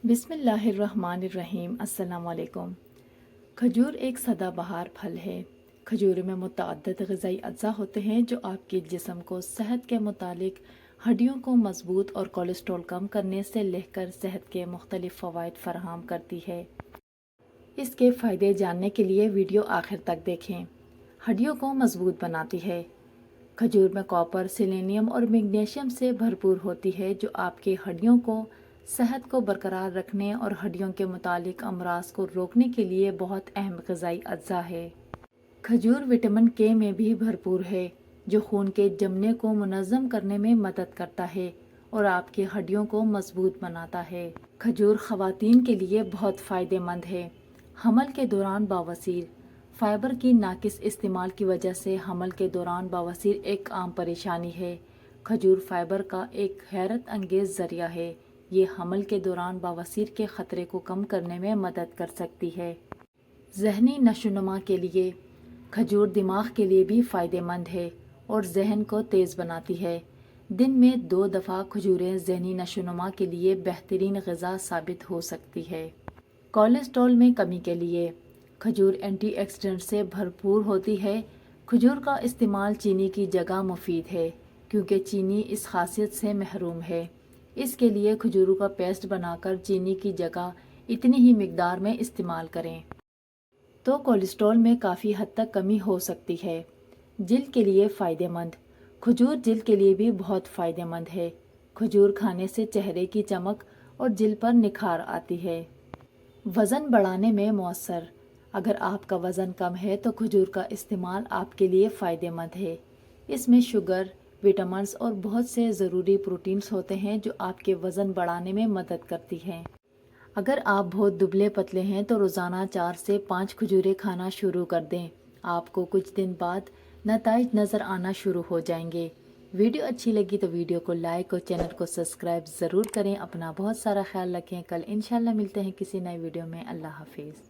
بسم اللہ الرحمن الرحیم۔ السلام علیکم۔ کھجور ایک سدا بہار پھل ہے۔ کھجور میں متعدد غذائی اجزاء ہوتے ہیں جو آپ کے جسم کو صحت کے متعلق ہڈیوں کو مضبوط اور کولیسٹرول کم کرنے سے لے کر صحت کے مختلف فوائد فراہم کرتی ہے۔ اس کے فائدے جاننے کے لیے ویڈیو آخر تک دیکھیں۔ ہڈیوں کو مضبوط بناتی ہے۔ کھجور میں کاپر، سیلینیم اور میگنیشیم سے بھرپور ہوتی ہے جو آپ کے ہڈیوں کو صحت کو برقرار رکھنے اور ہڈیوں کے متعلق امراض کو روکنے کے لیے بہت اہم غذائی اجزاء ہے۔ کھجور وٹامن کے میں بھی بھرپور ہے جو خون کے جمنے کو منظم کرنے میں مدد کرتا ہے اور آپ کی ہڈیوں کو مضبوط بناتا ہے۔ کھجور خواتین کے لیے بہت فائدہ مند ہے۔ حمل کے دوران بواسیر۔ فائبر کی ناقص استعمال کی وجہ سے حمل کے دوران بواسیر ایک عام پریشانی ہے۔ کھجور فائبر کا ایک حیرت انگیز ذریعہ ہے۔ یہ حمل کے دوران بواسیر کے خطرے کو کم کرنے میں مدد کر سکتی ہے۔ ذہنی نشوونما کے لیے۔ کھجور دماغ کے لیے بھی فائدہ مند ہے اور ذہن کو تیز بناتی ہے۔ دن میں 2 دفعہ کھجوریں ذہنی نشوونما کے لیے بہترین غذا ثابت ہو سکتی ہے۔ کولیسٹرول میں کمی کے لیے۔ کھجور اینٹی آکسیڈنٹ سے بھرپور ہوتی ہے۔ کھجور کا استعمال چینی کی جگہ مفید ہے کیونکہ چینی اس خاصیت سے محروم ہے۔ اس کے لیے کھجوروں کا پیسٹ بنا کر چینی کی جگہ اتنی ہی مقدار میں استعمال کریں تو کولیسٹرول میں کافی حد تک کمی ہو سکتی ہے۔ جلد کے لیے فائدہ مند۔ کھجور جلد کے لیے بھی بہت فائدہ مند ہے۔ کھجور کھانے سے چہرے کی چمک اور جلد پر نکھار آتی ہے۔ وزن بڑھانے میں مؤثر۔ اگر آپ کا وزن کم ہے تو کھجور کا استعمال آپ کے لیے فائدہ مند ہے۔ اس میں شوگر، وٹامنز اور بہت سے ضروری پروٹینز ہوتے ہیں جو آپ کے وزن بڑھانے میں مدد کرتی ہیں۔ اگر آپ بہت دبلے پتلے ہیں تو روزانہ 4 سے 5 کھجوریں کھانا شروع کر دیں۔ آپ کو کچھ دن بعد نتائج نظر آنا شروع ہو جائیں گے۔ ویڈیو اچھی لگی تو ویڈیو کو لائک اور چینل کو سبسکرائب ضرور کریں۔ اپنا بہت سارا خیال رکھیں۔ کل انشاءاللہ ملتے ہیں کسی نئے ویڈیو میں۔ اللہ حافظ۔